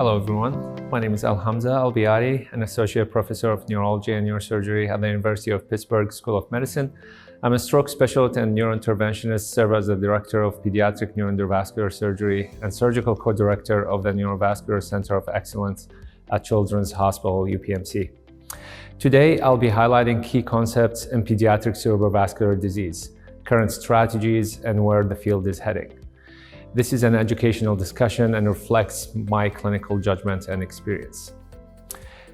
Hello everyone, my name is Alhamza, Al-Bayati, an Associate Professor of Neurology and Neurosurgery at the University of Pittsburgh School of Medicine. I'm a stroke specialist and neurointerventionist, serve as the Director of Pediatric Neuroendovascular Surgery and Surgical Co-Director of the Neurovascular Center of Excellence at Children's Hospital, UPMC. Today, I'll be highlighting key concepts in pediatric cerebrovascular disease, current strategies, and where the field is heading. This is an educational discussion and reflects my clinical judgment and experience.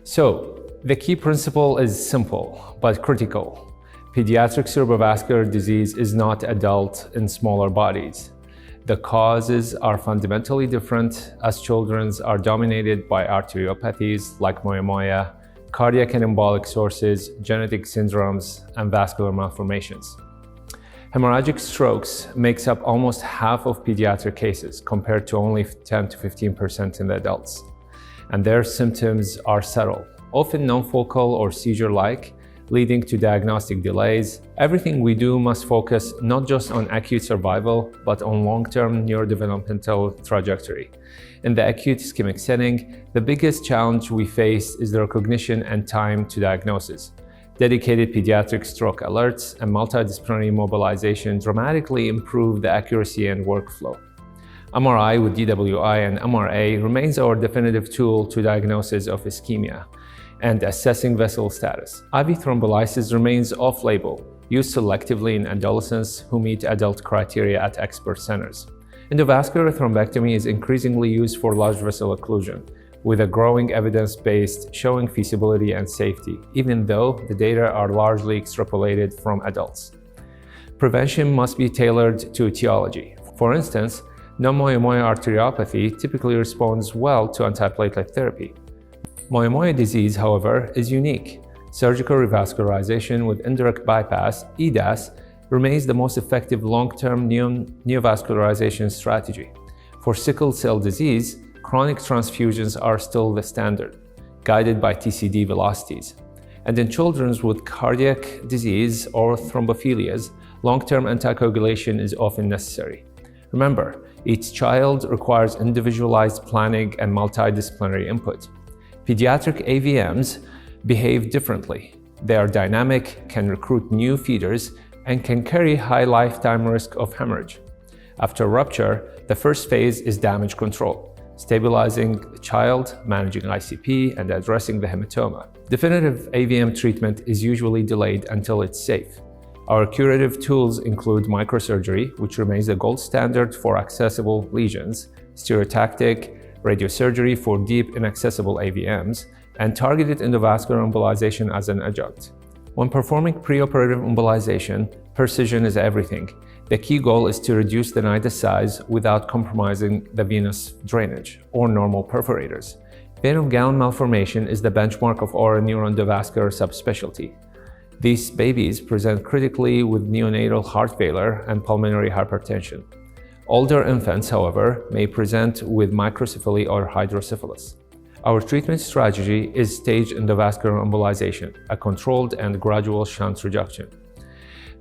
So, the key principle is simple but critical. Pediatric cerebrovascular disease is not adult in smaller bodies. The causes are fundamentally different, as children are dominated by arteriopathies like moyamoya, cardiac and embolic sources, genetic syndromes, and vascular malformations. Hemorrhagic strokes makes up almost half of pediatric cases, compared to only 10 to 15% in the adults. And their symptoms are subtle, often non-focal or seizure-like, leading to diagnostic delays. Everything we do must focus not just on acute survival, but on long-term neurodevelopmental trajectory. In the acute ischemic setting, the biggest challenge we face is the recognition and time to diagnosis. Dedicated pediatric stroke alerts and multidisciplinary mobilization dramatically improve the accuracy and workflow. MRI with DWI and MRA remains our definitive tool to diagnosis of ischemia and assessing vessel status. IV thrombolysis remains off-label, used selectively in adolescents who meet adult criteria at expert centers. Endovascular thrombectomy is increasingly used for large vessel occlusion, with a growing evidence base showing feasibility and safety, even though the data are largely extrapolated from adults. Prevention must be tailored to etiology. For instance, non-moyamoya arteriopathy typically responds well to antiplatelet therapy. Moyamoya disease, however, is unique. Surgical revascularization with indirect bypass, EDAS, remains the most effective long-term neovascularization strategy. For sickle cell disease, chronic transfusions are still the standard, guided by TCD velocities. And in children with cardiac disease or thrombophilias, long-term anticoagulation is often necessary. Remember, each child requires individualized planning and multidisciplinary input. Pediatric AVMs behave differently. They are dynamic, can recruit new feeders, and can carry high lifetime risk of hemorrhage. After rupture, the first phase is damage control, stabilizing the child, managing ICP, and addressing the hematoma. Definitive AVM treatment is usually delayed until it's safe. Our curative tools include microsurgery, which remains the gold standard for accessible lesions, stereotactic, radiosurgery for deep inaccessible AVMs, and targeted endovascular embolization as an adjunct. When performing preoperative embolization, precision is everything. The key goal is to reduce the nidus size without compromising the venous drainage or normal perforators. Vein of Galen malformation is the benchmark of our neuroendovascular subspecialty. These babies present critically with neonatal heart failure and pulmonary hypertension. Older infants, however, may present with microcephaly or hydrocephalus. Our treatment strategy is staged endovascular embolization, a controlled and gradual shunt reduction.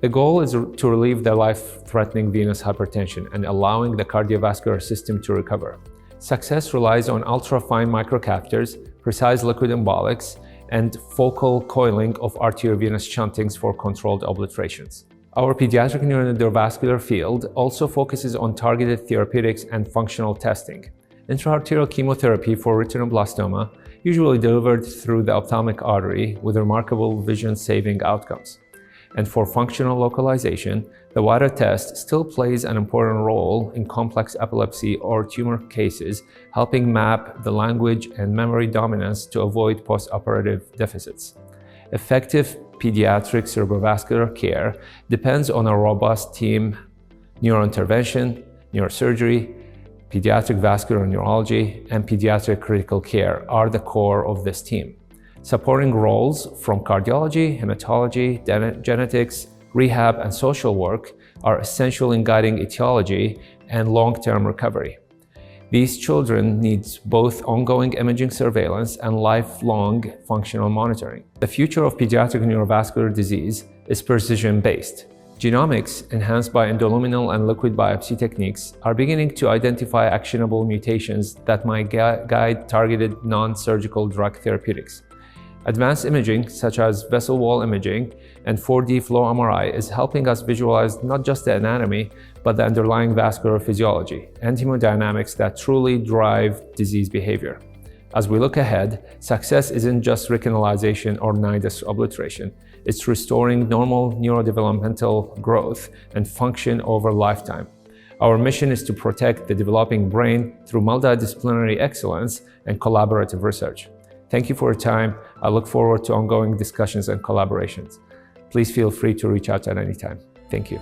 The goal is to relieve the life-threatening venous hypertension and allowing the cardiovascular system to recover. Success relies on ultra-fine microcatheters, precise liquid embolics, and focal coiling of arteriovenous shuntings for controlled obliterations. Our pediatric neuroendovascular field also focuses on targeted therapeutics and functional testing. Intraarterial chemotherapy for retinoblastoma, usually delivered through the ophthalmic artery with remarkable vision-saving outcomes. And for functional localization, the WADA test still plays an important role in complex epilepsy or tumor cases, helping map the language and memory dominance to avoid postoperative deficits. Effective pediatric cerebrovascular care depends on a robust team. Neurointervention, neurosurgery, pediatric vascular neurology, and pediatric critical care are the core of this team. Supporting roles from cardiology, hematology, genetics, rehab, and social work are essential in guiding etiology and long-term recovery. These children need both ongoing imaging surveillance and lifelong functional monitoring. The future of pediatric neurovascular disease is precision-based. Genomics, enhanced by endoluminal and liquid biopsy techniques, are beginning to identify actionable mutations that might guide targeted non-surgical drug therapeutics. Advanced imaging, such as vessel wall imaging and 4D flow MRI, is helping us visualize not just the anatomy, but the underlying vascular physiology and hemodynamics that truly drive disease behavior. As we look ahead, success isn't just recanalization or nidus obliteration. It's restoring normal neurodevelopmental growth and function over lifetime. Our mission is to protect the developing brain through multidisciplinary excellence and collaborative research. Thank you for your time. I look forward to ongoing discussions and collaborations. Please feel free to reach out at any time. Thank you.